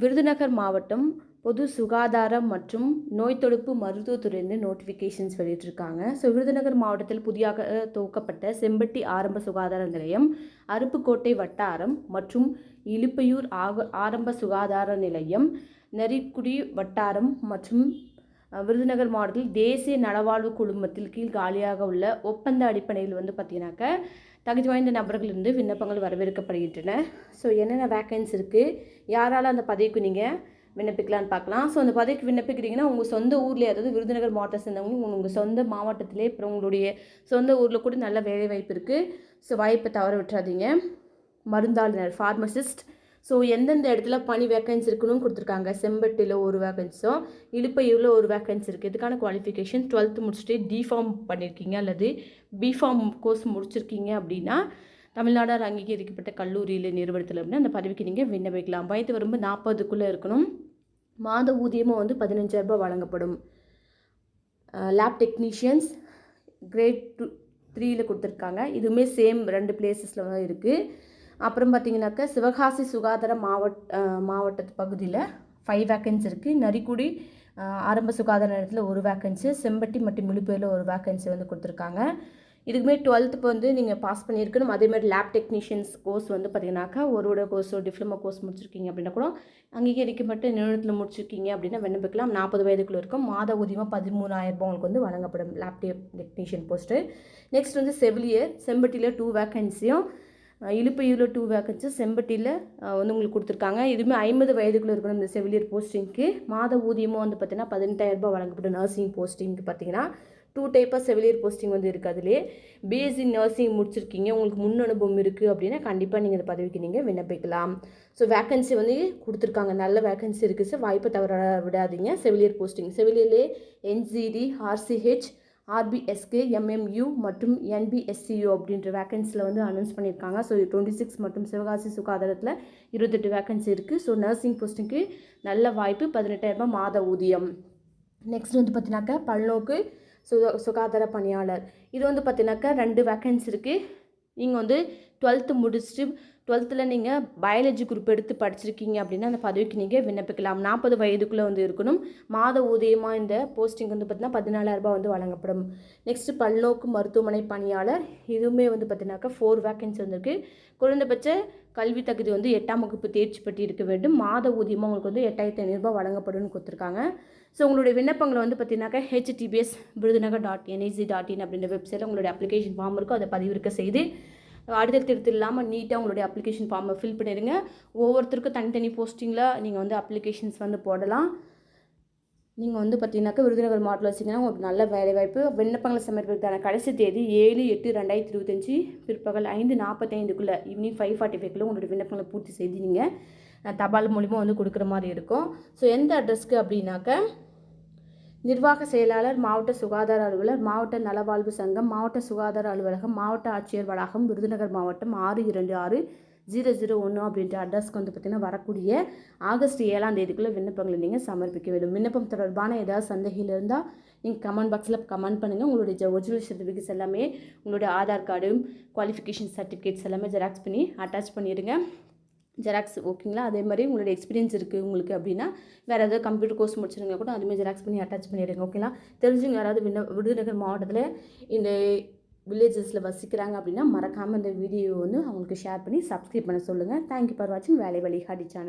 விருதுநகர் மாவட்டம் பொது சுகாதாரம் மற்றும் நோய் தடுப்பு மருத்துவத்துறையிலிருந்து நோட்டிஃபிகேஷன்ஸ் வெளியிட்டிருக்காங்க. ஸோ விருதுநகர் மாவட்டத்தில் புதிதாக துவக்கப்பட்ட செம்பட்டி ஆரம்ப சுகாதார நிலையம், அருப்புக்கோட்டை வட்டாரம் மற்றும் இலுப்பையூர் ஆரம்ப சுகாதார நிலையம், நெறிக்குடி வட்டாரம் மற்றும் விருதுநகர் மாவட்டத்தில் தேசிய நலவாழ்வு குழுமத்தில் கீழ் காலியாக உள்ள ஒப்பந்த அடிப்படையில் பார்த்தீங்கன்னாக்க தகுதி வாய்ந்த நபர்களிருந்து விண்ணப்பங்கள் வரவேற்கப்படுகின்றன. ஸோ என்னென்ன வேக்கன்ஸ் இருக்குது, யாரால் அந்த பதவிக்கு நீங்கள் விண்ணப்பிக்கலான்னு பார்க்கலாம். ஸோ அந்த பதவிக்கு விண்ணப்பிக்கிறீங்கன்னா உங்கள் சொந்த ஊரில், அதாவது விருதுநகர் மாவட்டத்தை சேர்ந்தவங்க உங்கள் சொந்த மாவட்டத்திலே, அப்புறம் உங்களுடைய சொந்த ஊரில் கூட நல்ல வேலை வாய்ப்பு இருக்குது. ஸோ வாய்ப்பை தவற விட்டுறாதீங்க. மருந்தாளுநர், ஃபார்மசிஸ்ட். ஸோ எந்தெந்த இடத்துல பணி வேக்கன்சி இருக்குன்னு கொடுத்துருக்காங்க. செம்பட்டியில் ஒரு வேக்கன்ஸும், இலுப்பையூரில் ஒரு வேக்கன்சி இருக்குது. இதுக்கான குவாலிஃபிகேஷன் 12th முடிச்சுட்டு டிஃபார்ம் பண்ணியிருக்கீங்க அல்லது பிஃபார்ம் கோர்ஸ் முடிச்சிருக்கீங்க அப்படின்னா தமிழ்நாடு அங்கீகரிக்கப்பட்ட கல்லூரியில் நிறுவனத்தில் அப்படின்னா அந்த பதவிக்கு நீங்கள் விண்ணப்பிக்கலாம். வயது வரம்பு 40க்குள்ளே இருக்கணும். மாத ஊதியமும் 15,000 ரூபாய் வழங்கப்படும். லேப் டெக்னீஷியன்ஸ் கிரேட் 3ல் கொடுத்துருக்காங்க. இதுவுமே சேம் 2 பிளேசஸில் தான் இருக்குது. அப்புறம் பார்த்தீங்கன்னாக்கா சிவகாசி சுகாதார மாவட்டத்து பகுதியில் 5 வேக்கன்சி இருக்குது. நரிக்குடி ஆரம்ப சுகாதார நிலையத்தில் ஒரு வேக்கன்சி, செம்பட்டி மற்றும் இலுப்பையூரில் ஒரு வேக்கன்சி கொடுத்துருக்காங்க. இதுக்குமே 12th நீங்கள் பாஸ் பண்ணியிருக்கணும். அதேமாதிரி லேப் டெக்னீஷியன்ஸ் கோர்ஸ் பார்த்தீங்கன்னாக்கா ஒரு கோர்ஸோ டிப்ளமோ கோர்ஸ் முடிச்சிருக்கீங்க அப்படின்னா கூட அங்கீகரிக்கப்பட்ட நிறுவனத்தில் முடிச்சிருக்கீங்க அப்படின்னா விண்ணப்பிக்கலாம். 40 வயதுக்குள்ள இருக்கும். மாத ஊதியமாக 13,000 ரூபாய் உங்களுக்கு வழங்கப்படும் லேப் டெக்னீஷியன் போஸ்ட்டு. நெக்ஸ்ட் செவிலியர், செம்பட்டியில் 2 வேக்கன்சியும், இலுப்பையூரில் 2 வேக்கன்சி, செம்பட்டியில் உங்களுக்கு கொடுத்துருக்காங்க. இதுவுமே 50 வயதுக்குள்ளே இருக்கணும் இந்த செவிலியர் போஸ்டிங்க்கு. மாத ஊதியமும் பார்த்தீங்கன்னா 18,000 ரூபாய் வழங்கப்படும். நர்சிங் போஸ்டிங்க்கு பார்த்தீங்கன்னா 2 டைப்பாக செவிலியர் போஸ்டிங் இருக்குது. அதிலே பிஎஸ்சி நர்சிங் முடிச்சிருக்கீங்க, உங்களுக்கு முன் அனுபவம் இருக்குது அப்படின்னா கண்டிப்பாக நீங்கள் இந்த பதவிக்கு நீங்கள் விண்ணப்பிக்கலாம். ஸோ வேக்கன்சி கொடுத்துருக்காங்க, நல்ல வேக்கன்சி இருக்குது. ஸோ வாய்ப்பை தவற விடாதீங்க. செவிலியர் போஸ்டிங், செவிலியர்லே என்ஜிடி, ஆர்சிஹெச், ஆர்பிஎஸ்கே, எம்எம்யூ மற்றும் என்பிஎஸ்சியூ அப்படின்ற வேக்கன்சியில் அனௌன்ஸ் பண்ணியிருக்காங்க. ஸோ 26 மற்றும் சிவகாசி சுகாதாரத்தில் 28 வேக்கன்சி இருக்குது. ஸோ நர்சிங் போஸ்டிங்க்கு நல்ல வாய்ப்பு. 18,000 ரூபாய் மாத ஊதியம். நெக்ஸ்ட் பார்த்தீங்கன்னாக்கா பல்நோக்கு சுகாதார பணியாளர். இது பார்த்தீங்கன்னாக்கா 2 வேக்கன்சி இருக்குது. நீங்கள் 12th முடிச்சுட்டு 12th நீங்கள் பயாலஜி குரூப் எடுத்து படிச்சிருக்கீங்க அப்படின்னா அந்த பதவிக்கு நீங்கள் விண்ணப்பிக்கலாம். 40 வயதுக்குள்ளே இருக்கணும். மாத ஊதியமாக இந்த போஸ்டிங் பார்த்தீங்கன்னா 14,000 ரூபாய் வழங்கப்படும். நெக்ஸ்ட் பல்நோக்கு மருத்துவமனை பணியாளர். இதுவுமே பார்த்தீங்கன்னாக்கா 4 வேக்கன்சி வந்திருக்கு. குறைந்தபட்ச கல்வி தகுதி 8ஆம் வகுப்பு தேர்ச்சி பெற்று இருக்க வேண்டும். மாத ஊதியமாக உங்களுக்கு 8,500 ரூபாய் வழங்கப்படும் கொடுத்துருக்காங்க. ஸோ உங்களுடைய விண்ணப்பங்களை பார்த்தீங்கன்னாக்கா https://virudhunagar.nic.in அப்படின்ற வெப்சைட்டில் உங்களுடைய அப்ளிகேஷன் ஃபார்ம் இருக்கும். அதை பதிவிறக்க செய்து அடுத்தடுத்து இல்லாமல் நீட்டாக உங்களுடைய அப்ளிகேஷன் ஃபார்மை ஃபில் பண்ணிடுங்க. ஒவ்வொருத்தருக்கும் தனித்தனி போஸ்டிங்கில் நீங்கள் அப்ளிகேஷன்ஸ் போடலாம். நீங்கள் பார்த்தீங்கன்னாக்கா விருதுநகர் மாவட்டத்தில் வச்சிங்கன்னா உங்களுக்கு நல்ல வேலைவாய்ப்பு. விண்ணப்பங்களை சமர்ப்பிக்கிறதுக்கான கடைசி தேதி 7/8/2025 பிற்பகல் 5:45க்குள்ளே, ஈவினிங் 5:45க்குள்ளே உங்களுடைய விண்ணப்பங்களை பூர்த்தி செய்து நீங்கள் தபால் மூலிமா கொடுக்குற மாதிரி இருக்கும். ஸோ எந்த அட்ரஸ்க்கு அப்படின்னாக்கா நிர்வாக செயலாளர், மாவட்ட சுகாதார அலுவலர், மாவட்ட நலவாழ்வு சங்கம், மாவட்ட சுகாதார அலுவலகம், மாவட்ட ஆட்சியர் வளாகம், விருதுநகர் மாவட்டம் 626-001 அப்படின்ற அட்ரஸ்க்கு பார்த்தீங்கன்னா வரக்கூடிய ஆகஸ்ட் 7ஆம் தேதிக்குள்ளே விண்ணப்பங்களை நீங்கள் சமர்ப்பிக்க வேண்டும். விண்ணப்பம் தொடர்பான ஏதாவது சந்தேகம் இருந்தால் நீங்கள் கமெண்ட் பாக்ஸில் கமெண்ட் பண்ணுங்கள். உங்களுடைய ஒரிஜினல் சர்டிஃபிகேட்ஸ் எல்லாமே, உங்களுடைய ஆதார் கார்டு, குவாலிஃபிகேஷன் சர்டிஃபிகேட்ஸ் எல்லாமே ஜெராக்ஸ் பண்ணி அட்டாச் பண்ணிடுங்க. ஜெராக்ஸ் ஓகேங்களா? அதே மாதிரி உங்களுடைய எக்ஸ்பீரியன்ஸ் இருக்குது உங்களுக்கு அப்படின்னா வேறு ஏதாவது கம்ப்யூட்டர் கோர்ஸ் முடிச்சிருங்க கூட அதுமாதிரி ஜெராக்ஸ் பண்ணி அட்டாச் பண்ணிடுங்க. ஓகேங்களா? தெரிஞ்சுங்க யாராவது விருதுநகர் மாவட்டத்தில் இந்த வில்லேஜஸில் வசிக்கிறாங்க அப்படின்னா மறக்காமல் இந்த வீடியோ அவங்களுக்கு ஷேர் பண்ணி சப்ஸ்கிரைப் பண்ண சொல்லுங்கள். தேங்க்யூ ஃபார் வாட்சிங் வேலை வழிகாட்டி சேனல்.